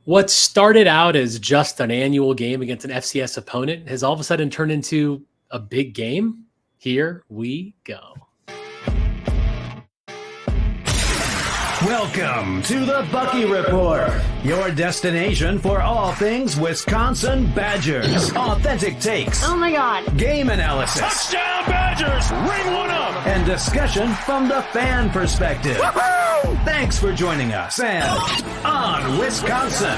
What started out as just an annual game against an FCS opponent has all of a sudden turned into a big game. Here we go. Welcome to the Bucky Report, your destination for all things Wisconsin Badgers. Authentic takes. Oh my God. Game analysis. Touchdown Badgers! Ring one up! And discussion from the fan perspective. Woo-hoo! Thanks for joining us and on Wisconsin.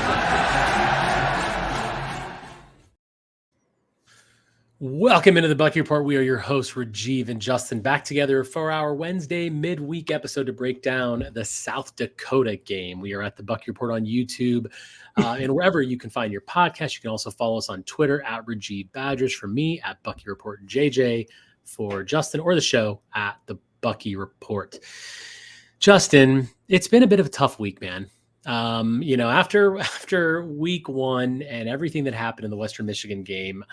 Welcome into the Bucky Report. We are your hosts, Rajeev and Justin, back together for our Wednesday midweek episode to break down the South Dakota game. We are at the Bucky Report on YouTube and wherever you can find your podcast. You can also follow us on Twitter at Rajeev Badgers, for me at Bucky Report JJ, for Justin, or the show at the Bucky Report. Justin, it's been a bit of a tough week, man. After week one and everything that happened in the Western Michigan game,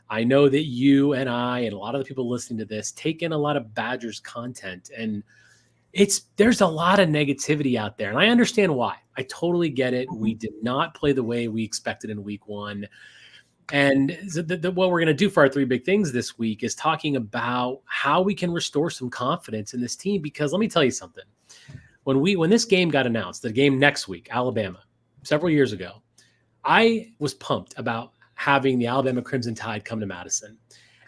I know that you and I and a lot of the people listening to this take in a lot of Badgers content, and there's a lot of negativity out there, and I understand why. I totally get it. We did not play the way we expected in week one. And what we're going to do for our three big things this week is talking about how we can restore some confidence in this team, because let me tell you something. When this game got announced, the game next week, Alabama, several years ago, I was pumped about having the Alabama Crimson Tide come to Madison,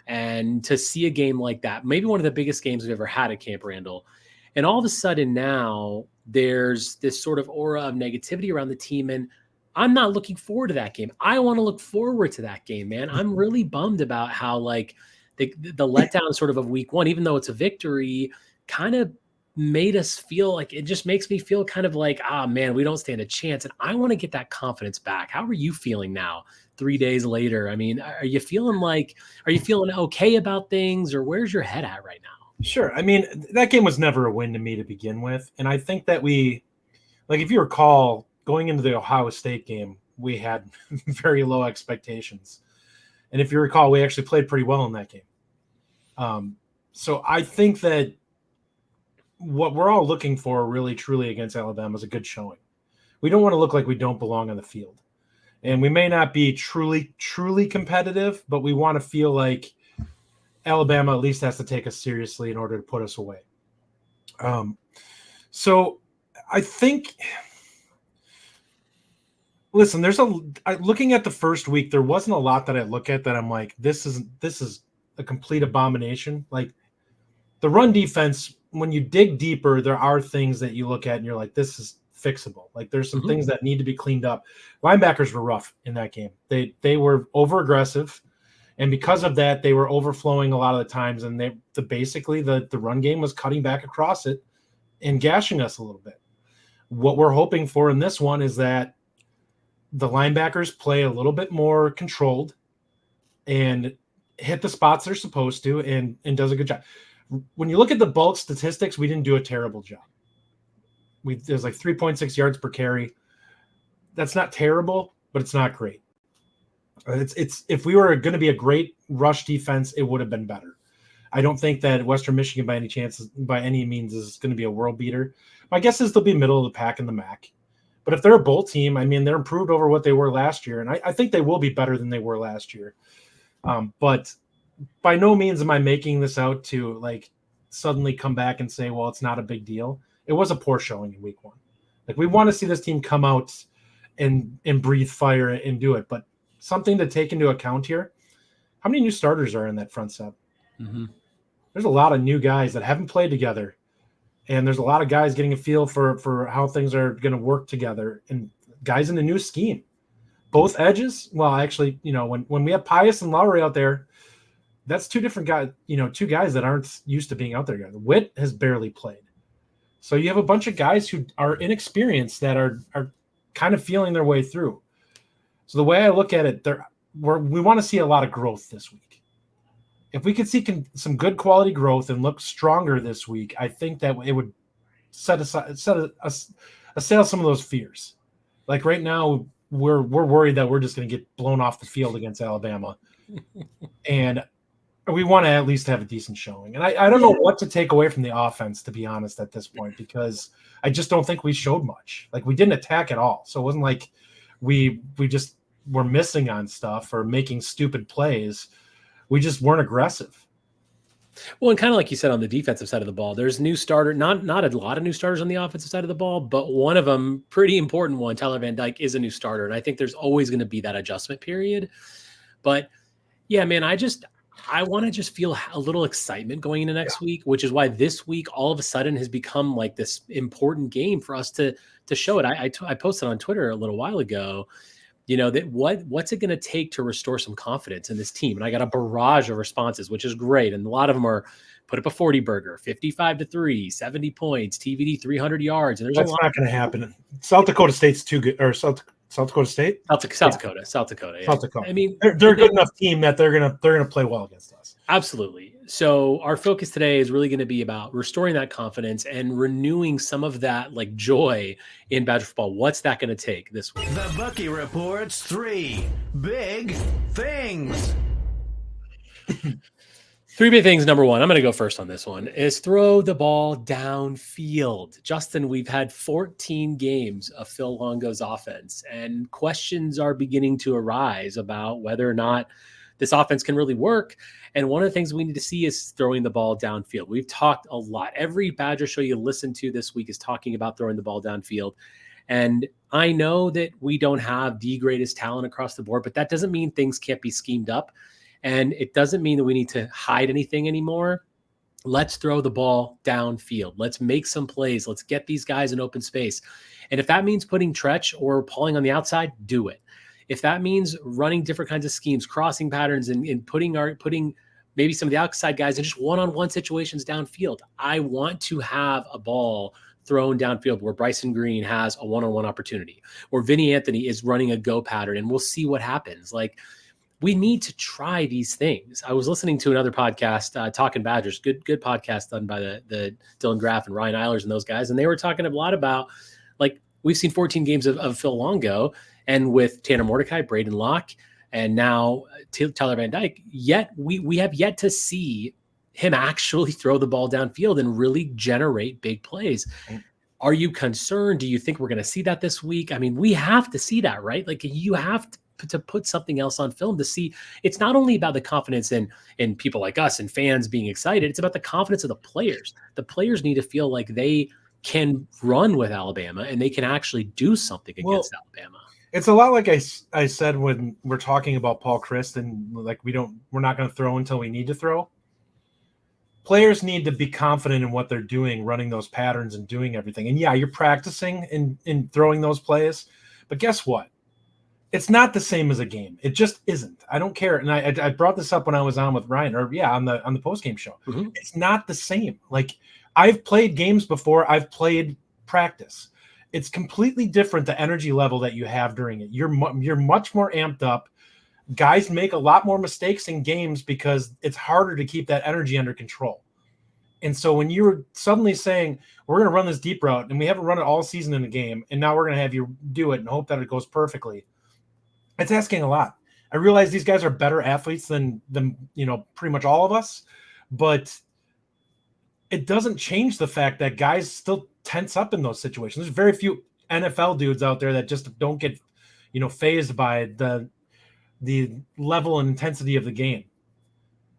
and to see a game like that, maybe one of the biggest games we've ever had at Camp Randall. And all of a sudden now there's this sort of aura of negativity around the team, and I'm not looking forward to that game. I want to look forward to that game, man. I'm really bummed about how the letdown sort of week one, even though it's a victory, kind of made us feel like, it just makes me feel kind of like, man, we don't stand a chance. And I want to get that confidence back. How are you feeling now, 3 days later? I mean, are you feeling okay about things, or where's your head at right now? Sure. I mean, that game was never a win to me to begin with. And I think that if you recall, going into the Ohio State game, we had very low expectations. And if you recall, we actually played pretty well in that game. So I think that what we're all looking for really, truly against Alabama is a good showing. We don't want to look like we don't belong on the field. And we may not be truly, truly competitive, but we want to feel like Alabama at least has to take us seriously in order to put us away. So I think, listen, looking at the first week, there wasn't a lot that I look at that I'm like, this is a complete abomination. Like, the run defense, when you dig deeper, there are things that you look at and you're like, this is fixable. Like, there's some things that need to be cleaned up. Linebackers were rough in that game. They were over aggressive, and because of that, they were overflowing a lot of the times. And basically the run game was cutting back across it and gashing us a little bit. What we're hoping for in this one is that the linebackers play a little bit more controlled and hit the spots they're supposed to, and does a good job. When you look at the bulk statistics, we didn't do a terrible job. There's like 3.6 yards per carry. That's not terrible, but it's not great. It's if we were going to be a great rush defense, it would have been better. I don't think that Western Michigan by any means is going to be a world beater. My guess is they'll be middle of the pack in the MAC. But if they're a bowl team, I mean, they're improved over what they were last year, and I think they will be better than they were last year. But by no means am I making this out to suddenly come back and say, well, it's not a big deal. It was a poor showing in week one. We want to see this team come out and breathe fire and do it. But something to take into account here, how many new starters are in that front set? Mm-hmm. There's a lot of new guys that haven't played together. And there's a lot of guys getting a feel for how things are going to work together, and guys in a new scheme. Both edges, well, actually, when we have Pius and Lowry out there, that's two different guys, two guys that aren't used to being out there together. Witt has barely played. So you have a bunch of guys who are inexperienced that are kind of feeling their way through. So the way I look at it, we want to see a lot of growth this week. If we could see some good quality growth and look stronger this week, I think that it would assail some of those fears. Like right now, we're worried that we're just going to get blown off the field against Alabama, and we want to at least have a decent showing. And I don't know what to take away from the offense, to be honest, at this point, because I just don't think we showed much. We didn't attack at all, so it wasn't like we just were missing on stuff or making stupid plays. We just weren't aggressive. Well, and kind of like you said on the defensive side of the ball, there's new starter, not a lot of new starters on the offensive side of the ball, but one of them, pretty important one, Tyler Van Dyke, is a new starter. And I think there's always going to be that adjustment period. But yeah, man, I want to just feel a little excitement going into next week, which is why this week all of a sudden has become like this important game for us to show it. I posted on Twitter a little while ago, that what's it going to take to restore some confidence in this team? And I got a barrage of responses, which is great. And a lot of them are put up a 40 burger, 55-3, 70 points, TVD 300 yards. And that's not going to happen. South Dakota State's too good, or South Dakota State? South Dakota. Yeah. South Dakota. I mean, they're a good enough team that they're gonna play well against us. Absolutely. So our focus today is really going to be about restoring that confidence and renewing some of that like joy in Badger football. What's that going to take this week? The Bucky reports 3 big things. 3 big things. Number one, I'm going to go first on this one, is throw the ball downfield. Justin, we've had 14 games of Phil Longo's offense, and questions are beginning to arise about whether or not this offense can really work. And one of the things we need to see is throwing the ball downfield. We've talked a lot. Every Badger show you listen to this week is talking about throwing the ball downfield. And I know that we don't have the greatest talent across the board, but that doesn't mean things can't be schemed up. And it doesn't mean that we need to hide anything anymore. Let's throw the ball downfield. Let's make some plays. Let's get these guys in open space. And if that means putting Tretch or Pauling on the outside, do it. If that means running different kinds of schemes, crossing patterns, and putting maybe some of the outside guys in just one-on-one situations downfield, I want to have a ball thrown downfield where Bryson Green has a one-on-one opportunity, or Vinny Anthony is running a go pattern, and we'll see what happens. Like, we need to try these things. I was listening to another podcast, Talking Badgers, good podcast done by the Dylan Graff and Ryan Eilers and those guys, and they were talking a lot about, like, we've seen 14 games of Phil Longo, and with Tanner Mordecai, Braden Locke, and now Tyler Van Dyke, yet we have yet to see him actually throw the ball downfield and really generate big plays. Are you concerned? Do you think we're going to see that this week? I mean, we have to see that, right? Like, you have to put something else on film to see. It's not only about the confidence in people like us and fans being excited. It's about the confidence of the players. The players need to feel like they can run with Alabama and they can actually do something against Alabama. It's a lot like I said when we're talking about Paul Chryst, and like we're not going to throw until we need to throw. Players need to be confident in what they're doing, running those patterns and doing everything. And yeah, you're practicing in throwing those plays, but guess what? It's not the same as a game. It just isn't. I don't care. And I brought this up when I was on with Ryan, on the post-game show. Mm-hmm. It's not the same. Like, I've played games before. I've played practice. It's completely different, the energy level that you have during it. You're much more amped up. Guys make a lot more mistakes in games because it's harder to keep that energy under control. And so when you're suddenly saying, we're going to run this deep route, and we haven't run it all season in a game, and now we're going to have you do it and hope that it goes perfectly, it's asking a lot. I realize these guys are better athletes than pretty much all of us, but it doesn't change the fact that guys still tense up in those situations. There's very few NFL dudes out there that just don't get, fazed by the level and intensity of the game.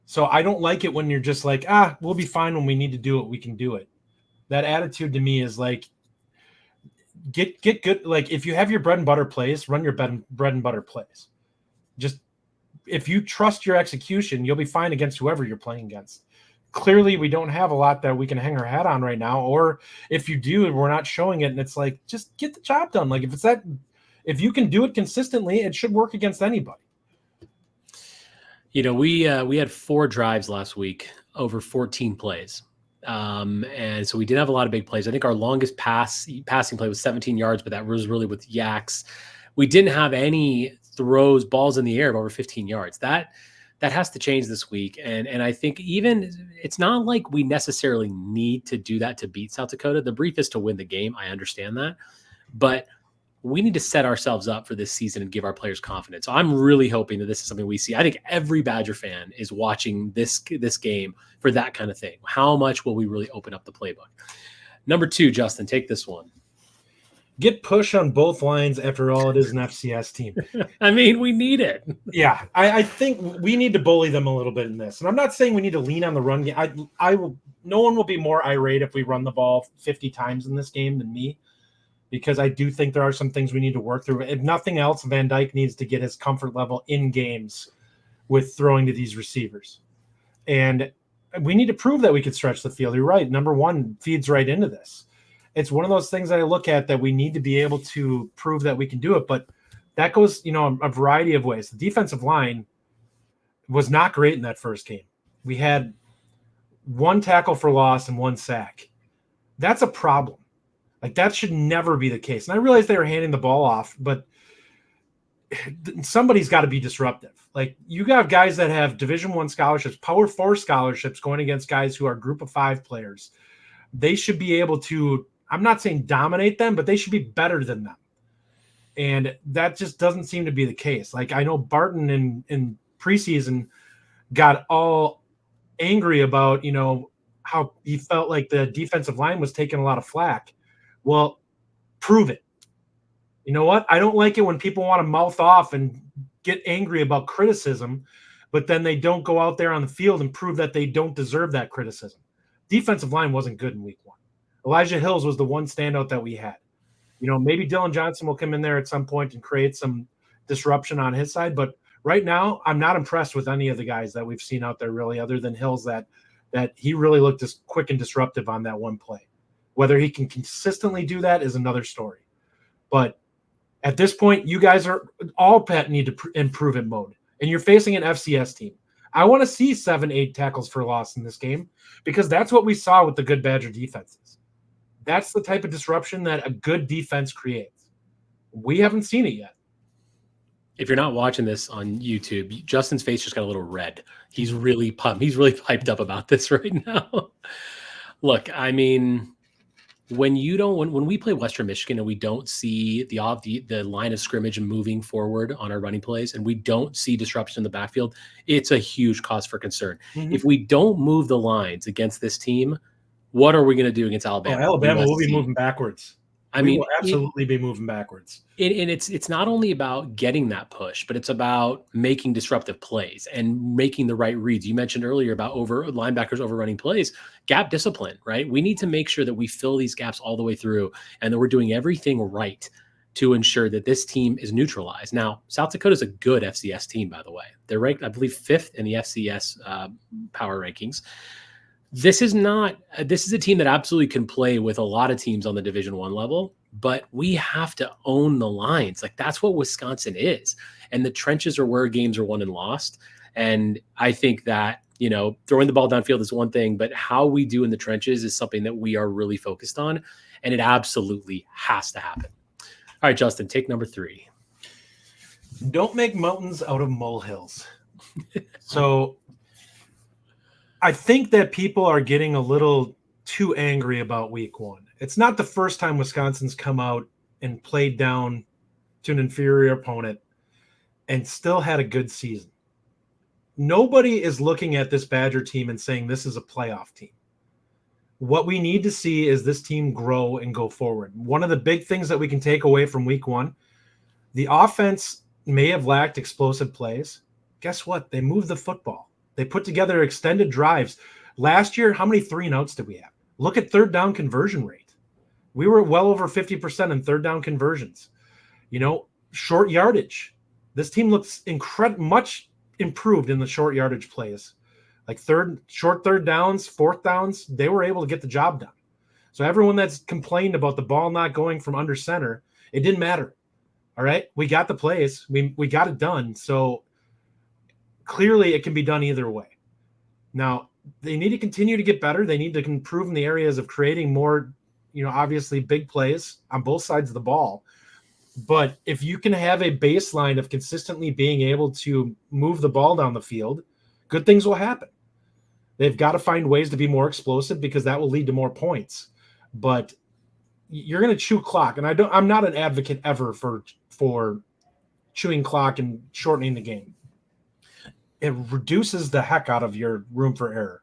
So I don't like it when you're just like, we'll be fine when we need to do it. We can do it. That attitude to me is like, get good. Like, if you have your bread and butter plays, run your bread and butter plays. Just, if you trust your execution, you'll be fine against whoever you're playing against. Clearly, we don't have a lot that we can hang our hat on right now. Or if you do, we're not showing it. And it's like, just get the job done. Like, if you can do it consistently, it should work against anybody. We had 4 drives last week over 14 plays. And so we did have a lot of big plays. I think our longest passing play was 17 yards, but that was really with Yaks. We didn't have any balls in the air of over 15 yards. That has to change this week. And I think even it's not like we necessarily need to do that to beat South Dakota. The brief is to win the game. I understand that, but we need to set ourselves up for this season and give our players confidence. So I'm really hoping that this is something we see. I think every Badger fan is watching this game for that kind of thing. How much will we really open up the playbook? Number 2, Justin, take this one. Get push on both lines. After all, it is an FCS team. I mean, we need it. Yeah, I think we need to bully them a little bit in this. And I'm not saying we need to lean on the run game. I will. No one will be more irate if we run the ball 50 times in this game than me, because I do think there are some things we need to work through. If nothing else, Van Dyke needs to get his comfort level in games with throwing to these receivers. And we need to prove that we can stretch the field. You're right. Number one feeds right into this. It's one of those things that I look at that we need to be able to prove that we can do it. But that goes, a variety of ways. The defensive line was not great in that first game. We had 1 tackle for loss and 1 sack. That's a problem. Like, that should never be the case. And I realize they were handing the ball off, but somebody's got to be disruptive. Like, you got guys that have Division I scholarships, Power 4 scholarships going against guys who are Group of 5 players. They should be able to, I'm not saying dominate them, but they should be better than them. And that just doesn't seem to be the case. Like, I know Barton in preseason got all angry about, how he felt like the defensive line was taking a lot of flack. Well, prove it. You know what? I don't like it when people want to mouth off and get angry about criticism, but then they don't go out there on the field and prove that they don't deserve that criticism. Defensive line wasn't good in week 1. Elijah Hills was the one standout that we had. Maybe Dylan Johnson will come in there at some point and create some disruption on his side, but right now I'm not impressed with any of the guys that we've seen out there, really, other than Hills, that he really looked as quick and disruptive on that one play. Whether he can consistently do that is another story. But at this point, you guys are all need to improve in mode, and you're facing an FCS team. I want to see 7-8 tackles for loss in this game, because that's what we saw with the good Badger defenses. That's the type of disruption that a good defense creates. We haven't seen it yet. If you're not watching this on YouTube, Justin's face just got a little red. He's really pumped. He's really hyped up about this right now. Look, I mean, when we play Western Michigan and we don't see the line of scrimmage moving forward on our running plays, and we don't see disruption in the backfield, it's a huge cause for concern. Mm-hmm. If we don't move the lines against this team, what are we going to do against Alabama? Alabama will be moving backwards. We will absolutely be moving backwards. And it's not only about getting that push, but it's about making disruptive plays and making the right reads. You mentioned earlier about linebackers overrunning plays, gap discipline, right? We need to make sure that we fill these gaps all the way through and that we're doing everything right to ensure that this team is neutralized. Now, South Dakota is a good FCS team, by the way. They're ranked, I believe, 5th in the FCS power rankings. This is a team that absolutely can play with a lot of teams on the Division I level, but we have to own the lines. Like, that's what Wisconsin is. And the trenches are where games are won and lost. And I think that, throwing the ball downfield is one thing, but how we do in the trenches is something that we are really focused on. And it absolutely has to happen. All right, Justin, take number 3. Don't make mountains out of molehills. So I think that people are getting a little too angry about week 1. It's not the first time Wisconsin's come out and played down to an inferior opponent and still had a good season. Nobody is looking at this Badger team and saying this is a playoff team. What we need to see is this team grow and go forward. One of the big things that we can take away from week 1, the offense may have lacked explosive plays. Guess what? They moved the football. They put together extended drives. Last year, how many 3-and-outs did we have? Look at third down conversion rate. We were well over 50% in third down conversions. Short yardage. This team looks much improved in the short yardage plays. Like short third downs, fourth downs, they were able to get the job done. So everyone that's complained about the ball not going from under center, it didn't matter. All right? We got the plays. We got it done. So clearly, it can be done either way. Now, they need to continue to get better. They need to improve in the areas of creating more, obviously big plays on both sides of the ball. But if you can have a baseline of consistently being able to move the ball down the field, good things will happen. They've got to find ways to be more explosive, because that will lead to more points. But you're going to chew clock, and I'm not an advocate ever for chewing clock and shortening the game. It reduces the heck out of your room for error.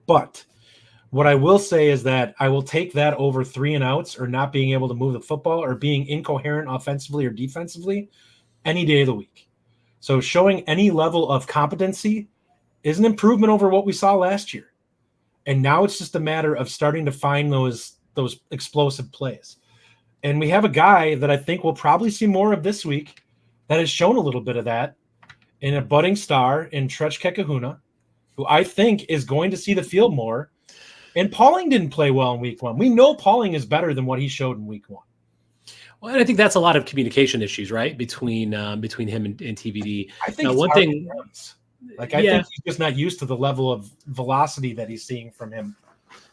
But What I will say is that I will take that over 3-and-outs or not being able to move the football or being incoherent offensively or defensively any day of the week. So showing any level of competency is an improvement over what we saw last year. And now it's just a matter of starting to find those explosive plays. And we have a guy that I think we'll probably see more of this week that has shown a little bit of that in a budding star in Tretch Kekahuna, who I think is going to see the field more. And Pauling didn't play well in week 1. We know Pauling is better than what he showed in week 1. Well, and I think that's a lot of communication issues, right? Between him and TVD. I think one thing, I think he's just not used to the level of velocity that he's seeing from him.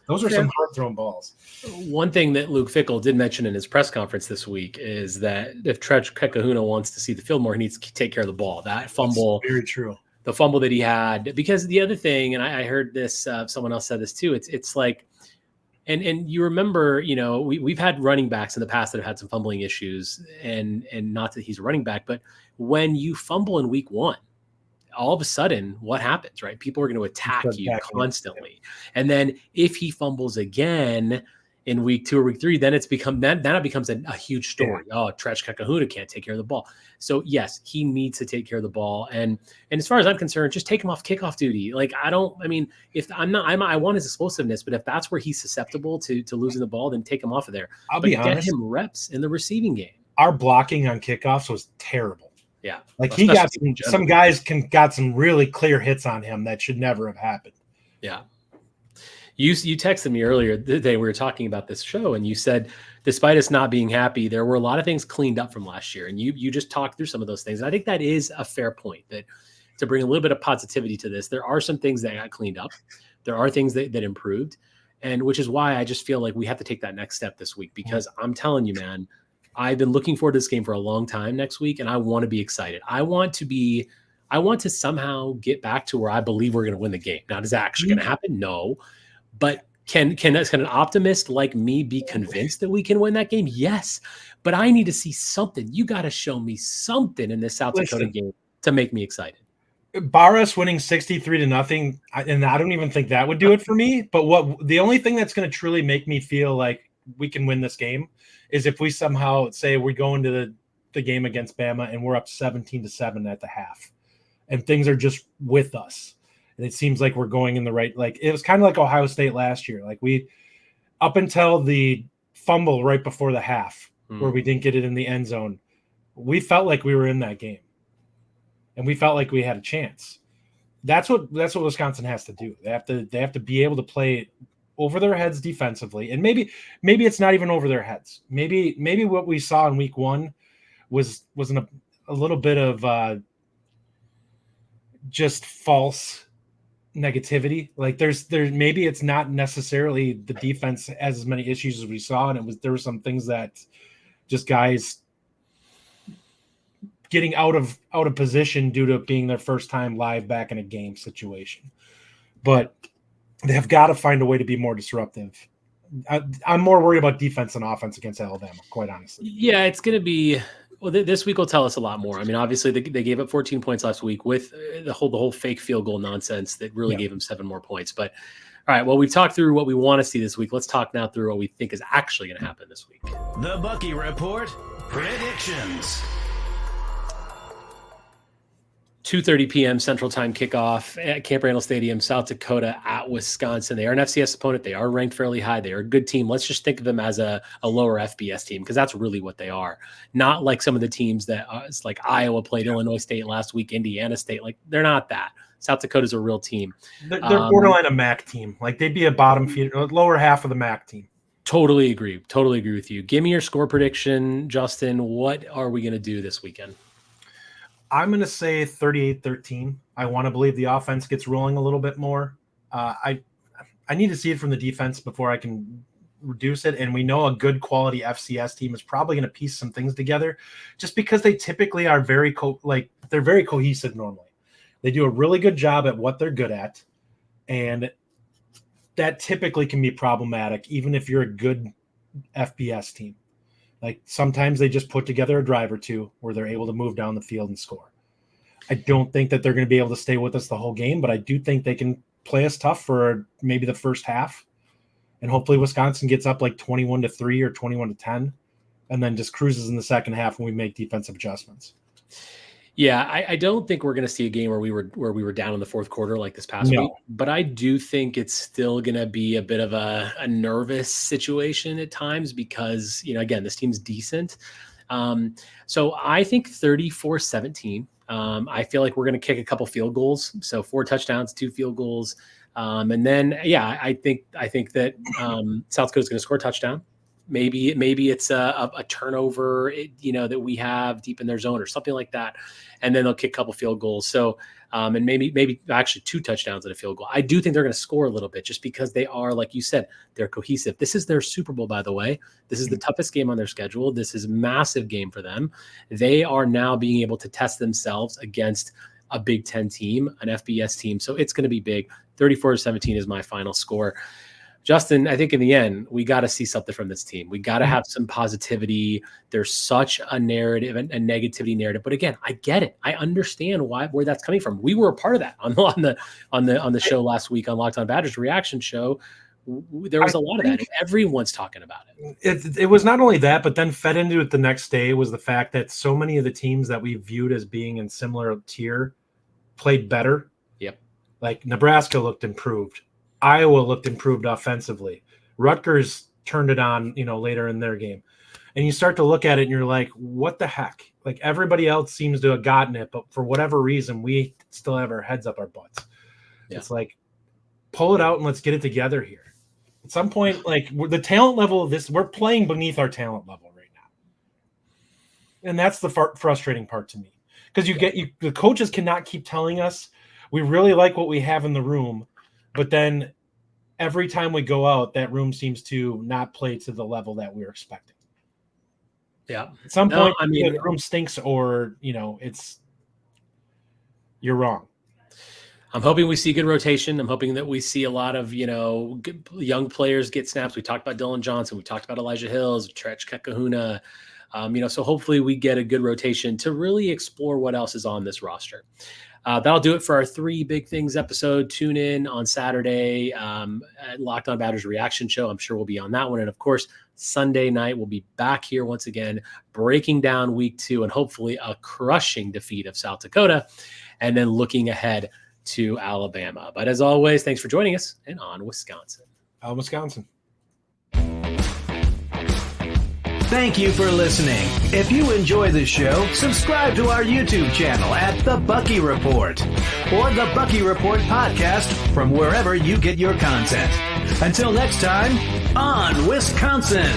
Those are some hard thrown balls. One thing that Luke Fickell did mention in his press conference this week is that if Tretch Kekahuna wants to see the field more, he needs to take care of the ball. That fumble, that's very true. The fumble that he had, because the other thing, and I heard this, someone else said this too. It's like, and you remember, we've had running backs in the past that have had some fumbling issues, and not that he's a running back, but when you fumble in week 1, all of a sudden, what happens, right? People are going to attack you constantly. And then if he fumbles again in week 2 or week 3, then it becomes a huge story. Yeah. Oh, Tretch Kekahuna can't take care of the ball. So yes, he needs to take care of the ball. And as far as I'm concerned, just take him off kickoff duty. Like, I want his explosiveness, but if that's where he's susceptible to losing the ball, then take him off of there. I'll be honest, get him reps in the receiving game. Our blocking on kickoffs was terrible. Yeah. Like, he got some guys got some really clear hits on him that should never have happened. Yeah. You texted me earlier today. We were talking about this show, and you said, despite us not being happy, there were a lot of things cleaned up from last year. And you just talked through some of those things. And I think that is a fair point, that to bring a little bit of positivity to this, there are some things that got cleaned up. There are things that improved, and which is why I just feel like we have to take that next step this week, because I'm telling you, man, I've been looking forward to this game for a long time next week, and I want to be excited. I want to somehow get back to where I believe we're going to win the game. Now, is that actually going to happen? No. But can an optimist like me be convinced that we can win that game? Yes. But I need to see something. You got to show me something in this South Dakota game to make me excited. Bar us winning 63-0, and I don't even think that would do it for me. But the only thing that's going to truly make me feel like we can win this game is if we somehow say we go into the game against Bama and we're up 17-7 at the half, and things are just with us. And it seems like we're going in the right, like it was kind of like Ohio State last year. Like, we, up until the fumble right before the half, where we didn't get it in the end zone, we felt like we were in that game, and we felt like we had a chance. That's what Wisconsin has to do. They have to be able to play over their heads defensively, and maybe it's not even over their heads. Maybe what we saw in week 1 was a little bit of just false negativity. Like, there's maybe it's not necessarily the defense has as many issues as we saw, and there were some things that just guys getting out of position due to it being their first time live back in a game situation. But they have got to find a way to be more disruptive. I'm more worried about defense than offense against Alabama, quite honestly. Yeah, it's going to be. Well, this week will tell us a lot more. I mean, obviously they gave up 14 points last week with the whole fake field goal nonsense that really gave them 7 more points. But all right, well, we've talked through what we want to see this week. Let's talk now through what we think is actually going to happen this week. The Bucky Report predictions. 2:30 p.m. Central Time kickoff at Camp Randall Stadium, South Dakota at Wisconsin. They are an FCS opponent. They are ranked fairly high. They are a good team. Let's just think of them as a lower FBS team, because that's really what they are. Not like some of the teams that it's like Iowa played Illinois State last week, Indiana State. Like, they're not that. South Dakota's a real team. They're borderline a MAC team. Like, they'd be a bottom feeder, lower half of the MAC team. Totally agree with you. Give me your score prediction, Justin. What are we going to do this weekend? I'm going to say 38-13. I want to believe the offense gets rolling a little bit more. I need to see it from the defense before I can reduce it. And we know a good quality FCS team is probably going to piece some things together, just because they typically are they're very cohesive normally. They do a really good job at what they're good at, and that typically can be problematic, even if you're a good FBS team. Like, sometimes they just put together a drive or two where they're able to move down the field and score. I don't think that they're going to be able to stay with us the whole game, but I do think they can play us tough for maybe the first half and hopefully Wisconsin gets up like 21-3 or 21-10, and then just cruises in the second half when we make defensive adjustments. Yeah, I don't think we're going to see a game where we were down in the fourth quarter like this past week, but I do think it's still going to be a bit of a nervous situation at times because, again, this team's decent. So I think 34-17. I feel like we're going to kick a couple field goals. So 4 touchdowns, 2 field goals. And then, I think that South Dakota's going to score a touchdown. Maybe it's a turnover, that we have deep in their zone or something like that. And then they'll kick a couple field goals. So, and maybe actually 2 touchdowns and a field goal. I do think they're going to score a little bit just because they are, like you said, they're cohesive. This is their Super Bowl, by the way. This is the toughest game on their schedule. This is a massive game for them. They are now being able to test themselves against a Big Ten team, an FBS team. So it's going to be big. 34-17 is my final score. Justin, I think in the end, we got to see something from this team. We got to have some positivity. There's such a narrative, a negativity narrative. But again, I get it. I understand where that's coming from. We were a part of that on the show last week on Locked On Badgers reaction show. There was a lot of that. Everyone's talking about it. It was not only that, but then fed into it the next day was the fact that so many of the teams that we viewed as being in similar tier played better. Yep. Like Nebraska looked improved. Iowa looked improved offensively. Rutgers turned it on, later in their game. And you start to look at it and you're like, what the heck? Like everybody else seems to have gotten it, but for whatever reason, we still have our heads up our butts. Yeah. It's like, pull it out and let's get it together here. At some point, like the talent level of this, we're playing beneath our talent level right now. And that's the frustrating part to me. Because the coaches cannot keep telling us, we really like what we have in the room. But then every time we go out, that room seems to not play to the level that we were expecting. Yeah. At some point, the room stinks or, you're wrong. I'm hoping we see good rotation. I'm hoping that we see a lot of, young players get snaps. We talked about Dylan Johnson. We talked about Elijah Hills, Trech Kekahuna. So hopefully we get a good rotation to really explore what else is on this roster. That'll do it for our 3 Big Things episode. Tune in on Saturday at Locked On Badgers reaction show. I'm sure we'll be on that one. And of course, Sunday night, we'll be back here once again, breaking down week 2 and hopefully a crushing defeat of South Dakota and then looking ahead to Alabama. But as always, thanks for joining us and on Wisconsin. Wisconsin. Thank you for listening. If you enjoy the show, subscribe to our YouTube channel at The Bucky Report or The Bucky Report Podcast from wherever you get your content. Until next time, on Wisconsin.